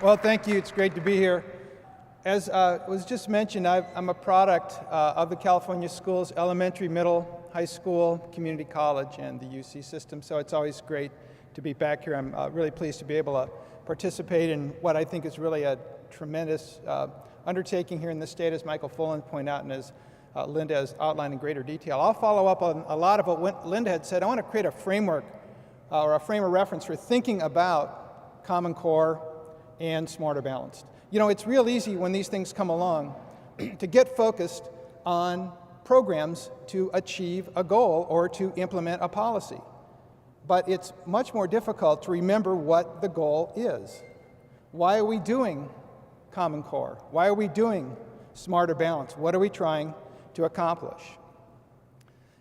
Well, thank you. It's great to be here. As was just mentioned, I'm a product of the California schools, elementary, middle, high school, community college, and the UC system. So it's always great to be back here. I'm really pleased to be able to participate in what I think is really a tremendous undertaking here in the state, as Michael Fullen pointed out and as Linda has outlined in greater detail. I'll follow up on a lot of what Linda had said. I want to create a framework or a frame of reference for thinking about Common Core and Smarter Balanced. You know, it's real easy when these things come along to get focused on programs to achieve a goal or to implement a policy. But it's much more difficult to remember what the goal is. Why are we doing Common Core? Why are we doing Smarter Balanced? What are we trying to accomplish?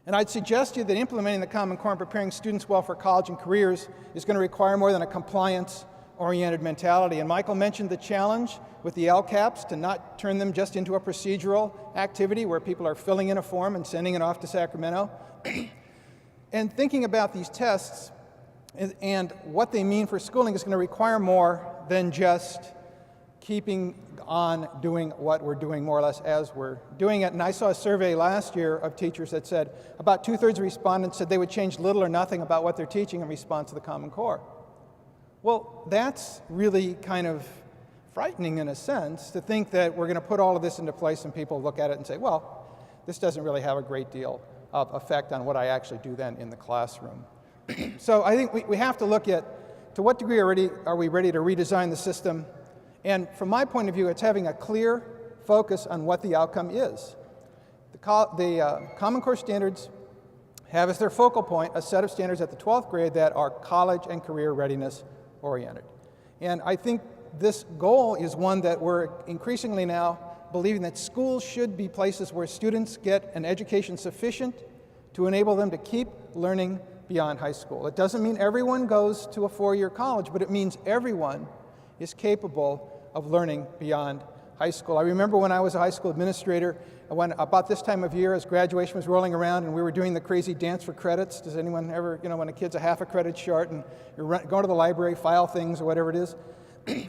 And I'd suggest to you that implementing the Common Core and preparing students well for college and careers is going to require more than a compliance-oriented mentality. And Michael mentioned the challenge with the LCAPs to not turn them just into a procedural activity where people are filling in a form and sending it off to Sacramento. And thinking about these tests and what they mean for schooling is going to require more than just keeping on doing what we're doing more or less as we're doing it. And I saw a survey last year of teachers that said about 2/3 of respondents said they would change little or nothing about what they're teaching in response to the Common Core. Well, that's really kind of frightening in a sense to think that we're going to put all of this into place and people look at it and say, well, this doesn't really have a great deal of effect on what I actually do then in the classroom. So I think we have to look at to what degree are we ready to redesign the system. And from my point of view, it's having a clear focus on what the outcome is. The Common Core standards have as their focal point a set of standards at the 12th grade that are college and career readiness oriented. And I think this goal is one that we're increasingly now believing that schools should be places where students get an education sufficient to enable them to keep learning beyond high school. It doesn't mean everyone goes to a 4-year college, but it means everyone is capable of learning beyond high school. I remember when I was a high school administrator, when about this time of year as graduation was rolling around and we were doing the crazy dance for credits. Does anyone ever, you know, when a kid's a half a credit short and you're going to the library, file things or whatever it is.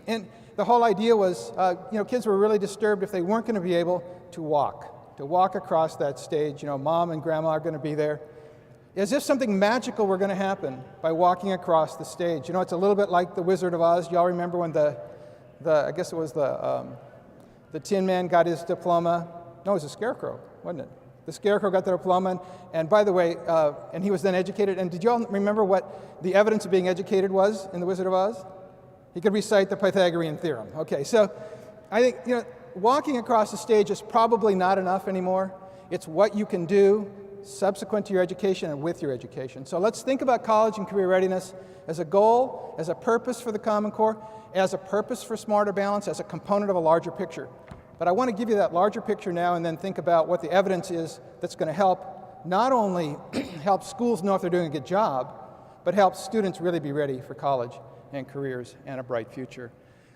And the whole idea was, you know, kids were really disturbed if they weren't going to be able to walk across that stage. You know, mom and grandma are going to be there. As if something magical were going to happen by walking across the stage. You know, it's a little bit like the Wizard of Oz. Y'all remember when I guess it was the Tin Man got his diploma. No, it was the Scarecrow, wasn't it? The Scarecrow got the diploma, and by the way, and he was then educated. And did y'all remember what the evidence of being educated was in the Wizard of Oz? He could recite the Pythagorean theorem. Okay, so I think, you know, walking across the stage is probably not enough anymore. It's what you can do subsequent to your education and with your education. So let's think about college and career readiness as a goal, as a purpose for the Common Core, as a purpose for Smarter Balance, as a component of a larger picture. But I want to give you that larger picture now and then think about what the evidence is that's going to help not only help schools know if they're doing a good job, but help students really be ready for college and careers and a bright future.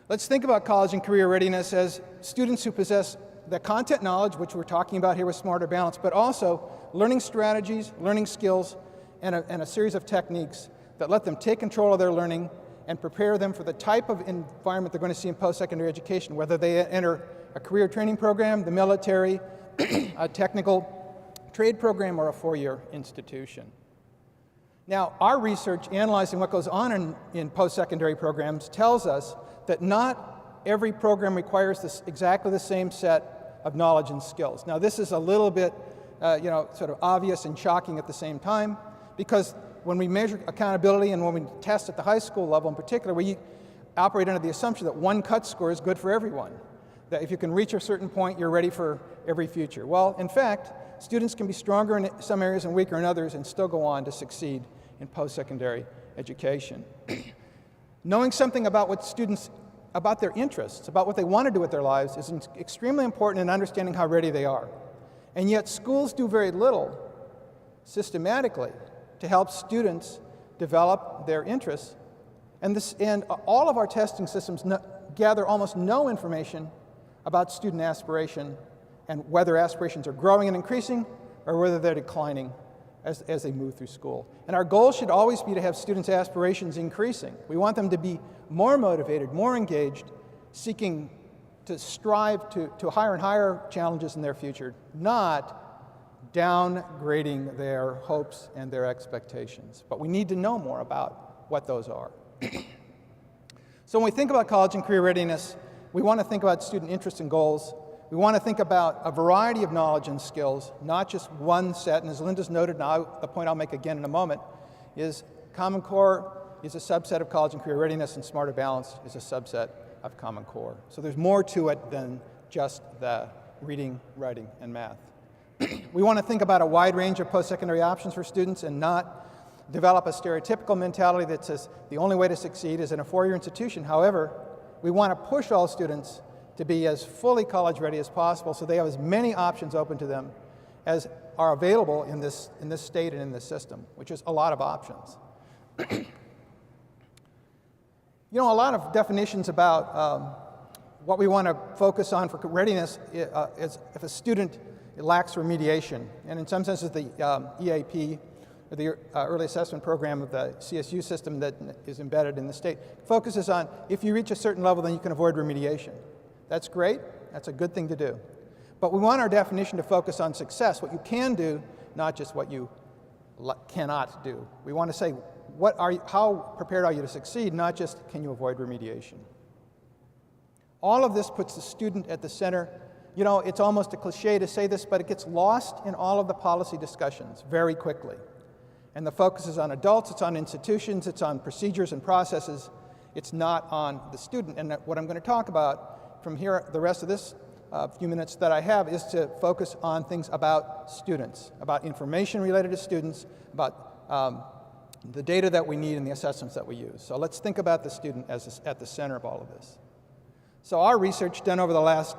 Let's think about college and career readiness as students who possess the content knowledge, which we're talking about here with Smarter Balance, but also learning strategies, learning skills, and a series of techniques that let them take control of their learning and prepare them for the type of environment they're going to see in post-secondary education, whether they enter a career training program, the military, a technical trade program, or a 4-year institution. Now, our research analyzing what goes on in post-secondary programs tells us that not every program requires exactly the same set of knowledge and skills. Now, this is a little bit, you know, sort of obvious and shocking at the same time, because when we measure accountability and when we test at the high school level in particular, we operate under the assumption that one cut score is good for everyone, that if you can reach a certain point, you're ready for every future. Well, in fact, students can be stronger in some areas and weaker in others and still go on to succeed in post-secondary education. Knowing something about what students, about their interests, about what they want to do with their lives is extremely important in understanding how ready they are. And yet schools do very little systematically to help students develop their interests. And all of our testing systems gather almost no information about student aspiration and whether aspirations are growing and increasing or whether they're declining as they move through school. And our goal should always be to have students' aspirations increasing. We want them to be more motivated, more engaged, seeking to strive to higher and higher challenges in their future, not downgrading their hopes and their expectations. But we need to know more about what those are. So when we think about college and career readiness, we want to think about student interests and goals. We want to think about a variety of knowledge and skills, not just one set. And as Linda's noted, now the point I'll make again in a moment, is Common Core is a subset of college and career readiness, and Smarter Balanced is a subset of Common Core. So there's more to it than just the reading, writing, and math. We want to think about a wide range of post-secondary options for students and not develop a stereotypical mentality that says the only way to succeed is in a four-year institution. However, we want to push all students to be as fully college ready as possible so they have as many options open to them as are available in this state and in this system, which is a lot of options. You know, a lot of definitions about what we want to focus on for readiness is if a student lacks remediation. And in some senses, the EAP, or the Early Assessment Program of the CSU system that is embedded in the state, focuses on if you reach a certain level, then you can avoid remediation. That's great. That's a good thing to do. But we want our definition to focus on success, what you can do, not just what you cannot do. We want to say, how prepared are you to succeed, not just can you avoid remediation. All of this puts the student at the center. You know, it's almost a cliche to say this, but it gets lost in all of the policy discussions very quickly. And the focus is on adults, it's on institutions, it's on procedures and processes. It's not on the student. And what I'm going to talk about from here, the rest of this few minutes that I have, is to focus on things about students, about information related to students, about the data that we need and the assessments that we use. So let's think about the student as at the center of all of this. So our research done over the last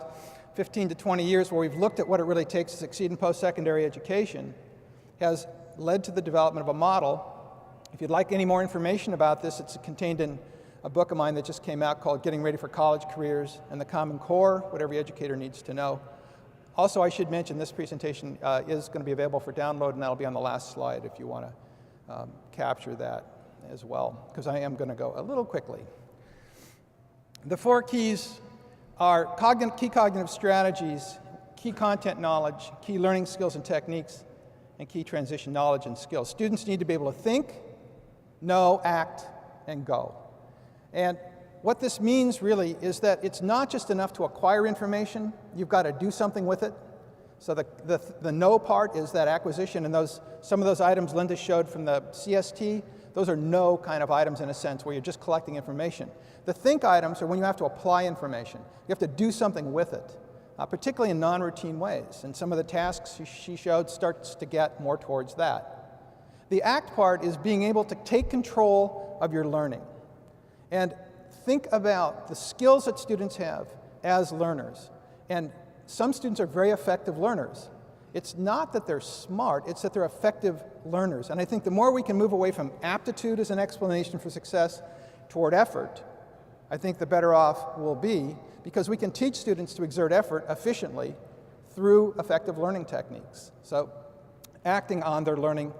15 to 20 years, where we've looked at what it really takes to succeed in post-secondary education, has led to the development of a model. If you'd like any more information about this, it's contained in a book of mine that just came out called Getting Ready for College Careers and the Common Core, what every educator needs to know. Also, I should mention this presentation is going to be available for download, and that'll be on the last slide if you want to capture that as well, because I am going to go a little quickly. The four keys are key cognitive strategies, key content knowledge, key learning skills and techniques, and key transition knowledge and skills. Students need to be able to think, know, act, and go. And what this means really is that it's not just enough to acquire information, you've got to do something with it. So the know part is that acquisition, and some of those items Linda showed from the CST, those are know kind of items in a sense, where you're just collecting information. The think items are when you have to apply information. You have to do something with it, particularly in non-routine ways. And some of the tasks she showed starts to get more towards that. The act part is being able to take control of your learning. And think about the skills that students have as learners. And some students are very effective learners. It's not that they're smart, it's that they're effective learners. And I think the more we can move away from aptitude as an explanation for success toward effort, I think the better off we'll be, because we can teach students to exert effort efficiently through effective learning techniques. So acting on their learning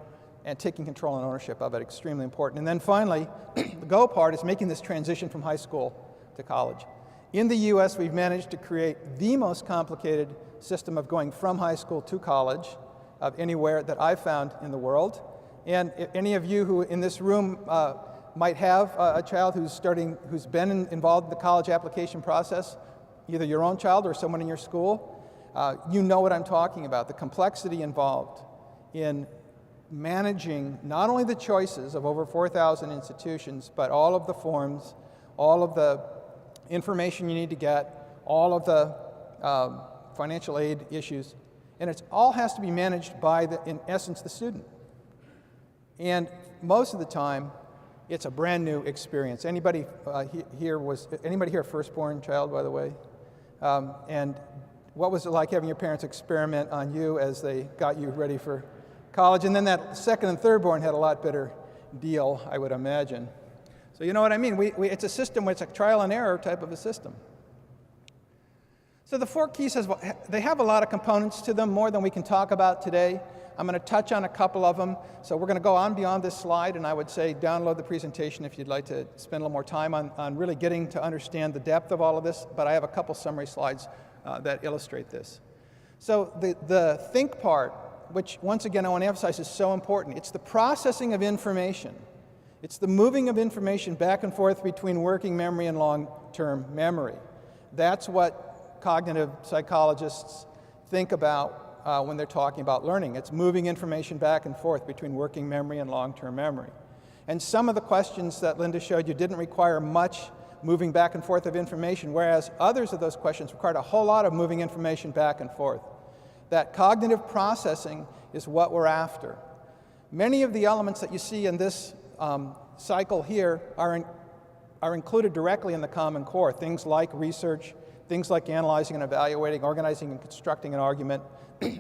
and taking control and ownership of it, extremely important. And then finally, the go part is making this transition from high school to college. In the US, we've managed to create the most complicated system of going from high school to college of anywhere that I've found in the world. And if any of you who in this room might have a child who's been involved in the college application process, either your own child or someone in your school, you know what I'm talking about, the complexity involved in managing not only the choices of over 4,000 institutions, but all of the forms, all of the information you need to get, all of the financial aid issues, and it all has to be managed by, in essence, the student. And most of the time, it's a brand new experience. Anybody here a firstborn child, by the way? And what was it like having your parents experiment on you as they got you ready for college? And then that second and thirdborn had a lot better deal, I would imagine. So you know what I mean? It's a system where it's a trial and error type of a system. So the four keys, they have a lot of components to them, more than we can talk about today. I'm going to touch on a couple of them. So we're going to go on beyond this slide, and I would say download the presentation if you'd like to spend a little more time on really getting to understand the depth of all of this, but I have a couple summary slides that illustrate this. So the think part, which once again I want to emphasize is so important, it's the processing of information. It's the moving of information back and forth between working memory and long-term memory. That's what cognitive psychologists think about when they're talking about learning. It's moving information back and forth between working memory and long-term memory. And some of the questions that Linda showed you didn't require much moving back and forth of information, whereas others of those questions required a whole lot of moving information back and forth. That cognitive processing is what we're after. Many of the elements that you see in this cycle here are included directly in the Common Core. Things like research, things like analyzing and evaluating, organizing and constructing an argument,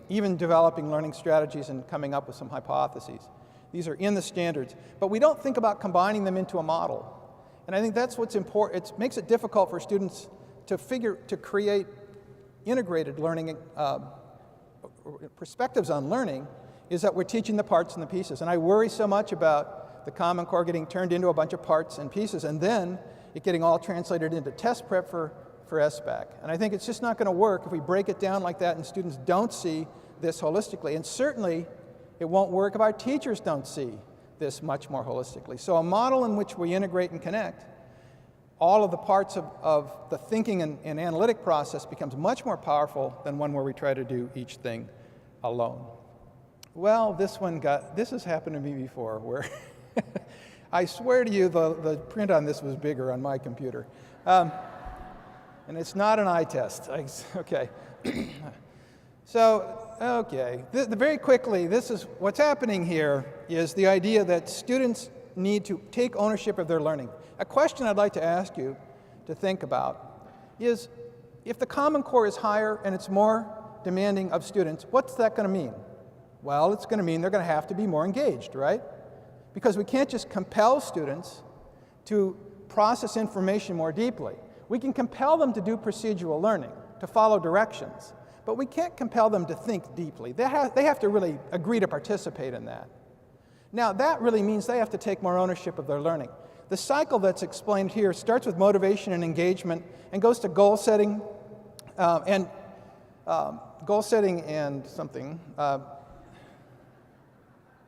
even developing learning strategies and coming up with some hypotheses. These are in the standards, but we don't think about combining them into a model. And I think that's what's important. It makes it difficult for students to create integrated learning perspectives on learning, is that we're teaching the parts and the pieces. And I worry so much about the Common Core getting turned into a bunch of parts and pieces, and then it getting all translated into test prep for SBAC. And I think it's just not going to work if we break it down like that and students don't see this holistically. And certainly, it won't work if our teachers don't see this much more holistically. So a model in which we integrate and connect all of the parts of the thinking and analytic process becomes much more powerful than one where we try to do each thing alone. Well, this has happened to me before, where I swear to you the print on this was bigger on my computer. And it's not an eye test. Okay. So, okay. Very quickly, what's happening here is the idea that students need to take ownership of their learning. A question I'd like to ask you to think about is, if the Common Core is higher and it's more demanding of students, what's that going to mean? Well, it's going to mean they're going to have to be more engaged, right? Because we can't just compel students to process information more deeply. We can compel them to do procedural learning, to follow directions, but we can't compel them to think deeply. They have to really agree to participate in that. Now, that really means they have to take more ownership of their learning. The cycle that's explained here starts with motivation and engagement and goes to goal setting and something.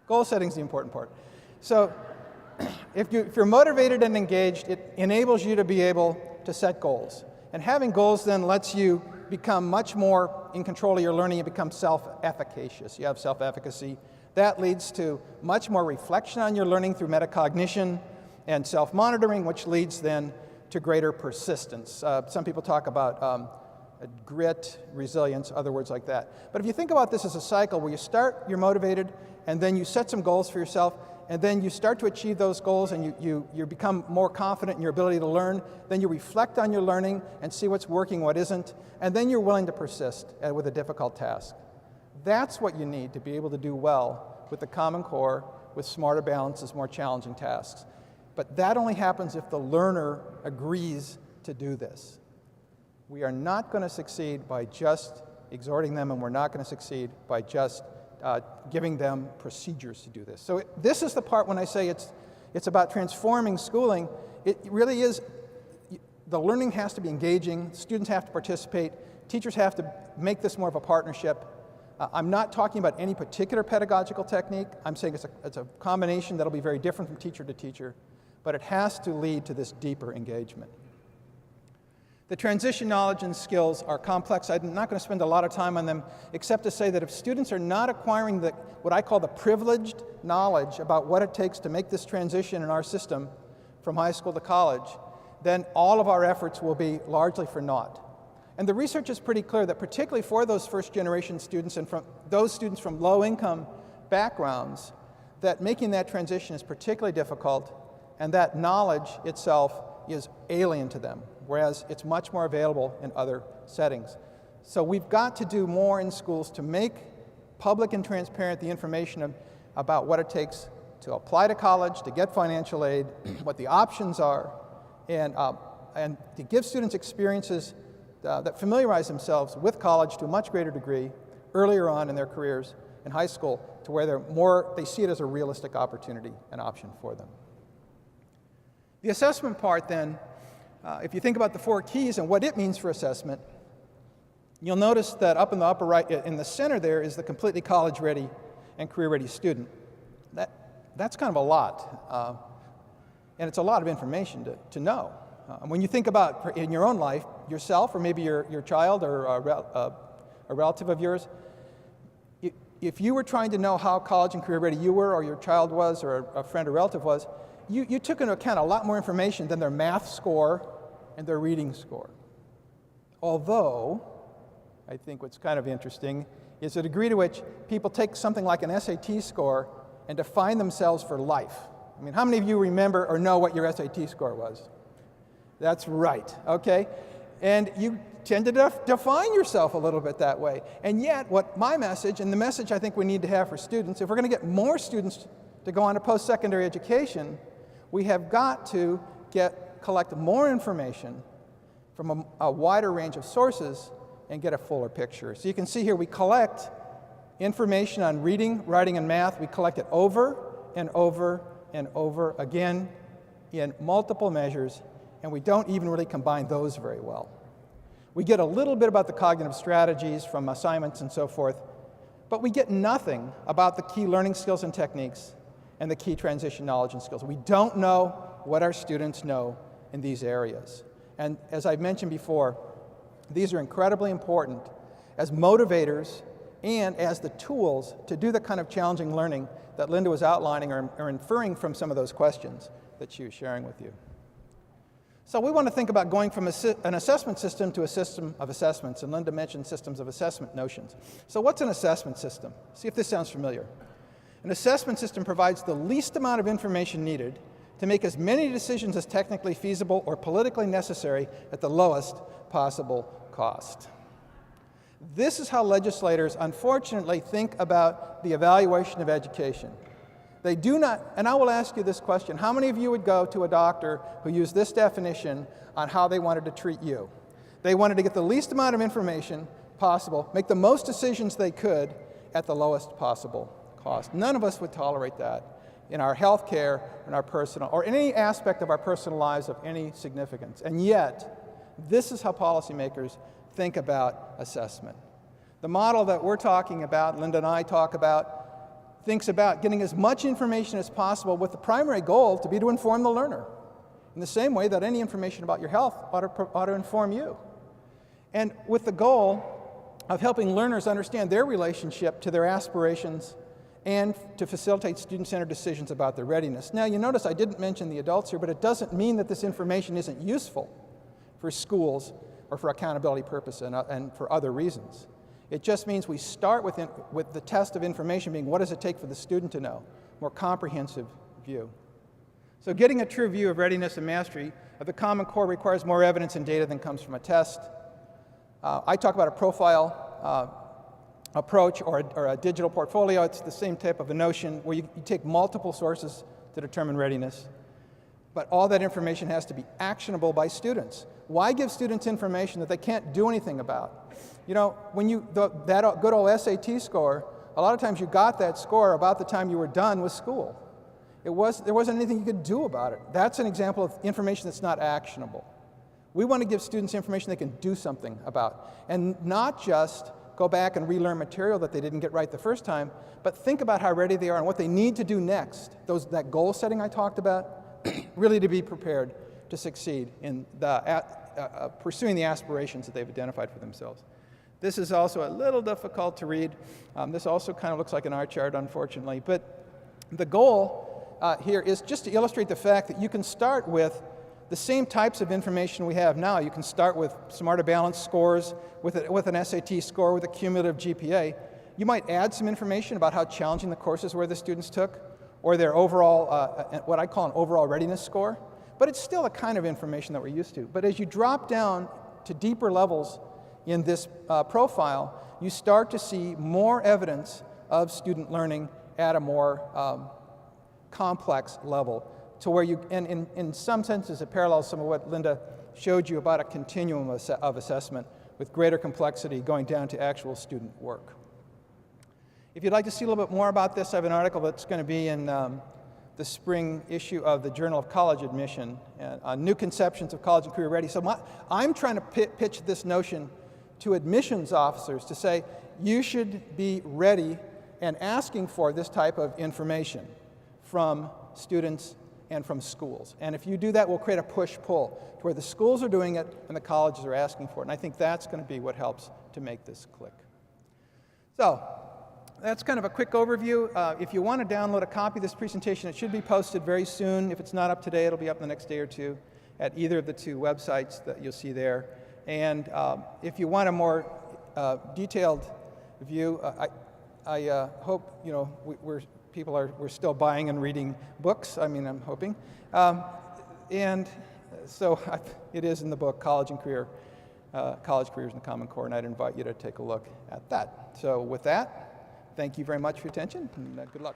Goal setting is the important part. So if you're motivated and engaged, it enables you to be able to set goals. And having goals then lets you become much more in control of your learning. You become self-efficacious. You have self-efficacy. That leads to much more reflection on your learning through metacognition and self-monitoring, which leads then to greater persistence. Some people talk about grit, resilience, other words like that. But if you think about this as a cycle where you start, you're motivated, and then you set some goals for yourself, and then you start to achieve those goals, and you become more confident in your ability to learn, then you reflect on your learning and see what's working, what isn't, and then you're willing to persist with a difficult task. That's what you need to be able to do well with the Common Core, with smarter balances, more challenging tasks. But that only happens if the learner agrees to do this. We are not going to succeed by just exhorting them, and we're not going to succeed by just giving them procedures to do this. So this is the part when I say it's about transforming schooling. It really is, the learning has to be engaging, students have to participate, teachers have to make this more of a partnership. I'm not talking about any particular pedagogical technique. I'm saying it's a combination that'll be very different from teacher to teacher, but it has to lead to this deeper engagement. The transition knowledge and skills are complex. I'm not going to spend a lot of time on them, except to say that if students are not acquiring what I call the privileged knowledge about what it takes to make this transition in our system from high school to college, then all of our efforts will be largely for naught. And the research is pretty clear that particularly for those first-generation students and from those students from low-income backgrounds, that making that transition is particularly difficult, and that knowledge itself is alien to them, whereas it's much more available in other settings. So we've got to do more in schools to make public and transparent the information about what it takes to apply to college, to get financial aid, what the options are, and to give students experiences that familiarize themselves with college to a much greater degree earlier on in their careers in high school to where they see it as a realistic opportunity and option for them. The assessment part then, if you think about the 4 keys and what it means for assessment, you'll notice that up in the upper right, in the center there, is the completely college-ready and career-ready student. That's kind of a lot, and it's a lot of information to know. When you think about, in your own life, yourself or maybe your child or a relative of yours, if you were trying to know how college and career-ready you were, or your child was, or a friend or relative was, you took into account a lot more information than their math score and their reading score. Although, I think what's kind of interesting is the degree to which people take something like an SAT score and define themselves for life. I mean, how many of you remember or know what your SAT score was? That's right, okay? And you tend to define yourself a little bit that way. And yet, what my message, and the message I think we need to have for students, if we're going to get more students to go on to post-secondary education, we have got to collect more information from a wider range of sources and get a fuller picture. So you can see here we collect information on reading, writing, and math. We collect it over and over and over again in multiple measures, and we don't even really combine those very well. We get a little bit about the cognitive strategies from assignments and so forth, but we get nothing about the key learning skills and techniques and the key transition knowledge and skills. We don't know what our students know in these areas. And as I've mentioned before, these are incredibly important as motivators and as the tools to do the kind of challenging learning that Linda was outlining or inferring from some of those questions that she was sharing with you. So we want to think about going from an assessment system to a system of assessments, and Linda mentioned systems of assessment notions. So what's an assessment system? See if this sounds familiar. An assessment system provides the least amount of information needed to make as many decisions as technically feasible or politically necessary at the lowest possible cost. This is how legislators, unfortunately, think about the evaluation of education. They do not, and I will ask you this question, how many of you would go to a doctor who used this definition on how they wanted to treat you? They wanted to get the least amount of information possible, make the most decisions they could at the lowest possible cost. None of us would tolerate that in our health care, in our personal, or in any aspect of our personal lives of any significance. And yet, this is how policymakers think about assessment. The model that we're talking about, Linda and I talk about, thinks about getting as much information as possible with the primary goal to be to inform the learner, in the same way that any information about your health ought to inform you. And with the goal of helping learners understand their relationship to their aspirations and to facilitate student-centered decisions about their readiness. Now, you notice I didn't mention the adults here, but it doesn't mean that this information isn't useful for schools or for accountability purposes and for other reasons. It just means we start with the test of information being what does it take for the student to know, more comprehensive view. So getting a true view of readiness and mastery of the Common Core requires more evidence and data than comes from a test. I talk about a profile approach or a digital portfolio. It's the same type of a notion where you take multiple sources to determine readiness, but all that information has to be actionable by students. Why give students information that they can't do anything about? You know, when that good old SAT score, a lot of times you got that score about the time you were done with school. There wasn't anything you could do about it. That's an example of information that's not actionable. We want to give students information they can do something about, and not just go back and relearn material that they didn't get right the first time, but think about how ready they are and what they need to do next. That goal setting I talked about, really to be prepared to succeed in pursuing the aspirations that they've identified for themselves. This is also a little difficult to read. This also kind of looks like an art chart, unfortunately. But the goal here is just to illustrate the fact that you can start with the same types of information we have now. You can start with smarter balanced scores, with an SAT score, with a cumulative GPA. You might add some information about how challenging the courses were the students took, or their overall, what I call an overall readiness score. But it's still the kind of information that we're used to. But as you drop down to deeper levels in this profile, you start to see more evidence of student learning at a more complex level, to where you, and in some senses, it parallels some of what Linda showed you about a continuum of assessment with greater complexity going down to actual student work. If you'd like to see a little bit more about this, I have an article that's going to be in the spring issue of the Journal of College Admission, on new conceptions of college and career ready. So I'm trying to pitch this notion to admissions officers to say, you should be ready and asking for this type of information from students and from schools. And if you do that, we'll create a push-pull to where the schools are doing it and the colleges are asking for it. And I think that's going to be what helps to make this click. So that's kind of a quick overview. If you want to download a copy of this presentation, it should be posted very soon. If it's not up today, it'll be up in the next day or two at either of the two websites that you'll see there. And if you want a more detailed view, I hope, you know, we're still buying and reading books. I mean, I'm hoping. And so it is in the book, College Careers in the Common Core, and I'd invite you to take a look at that. So with that, thank you very much for your attention, and good luck.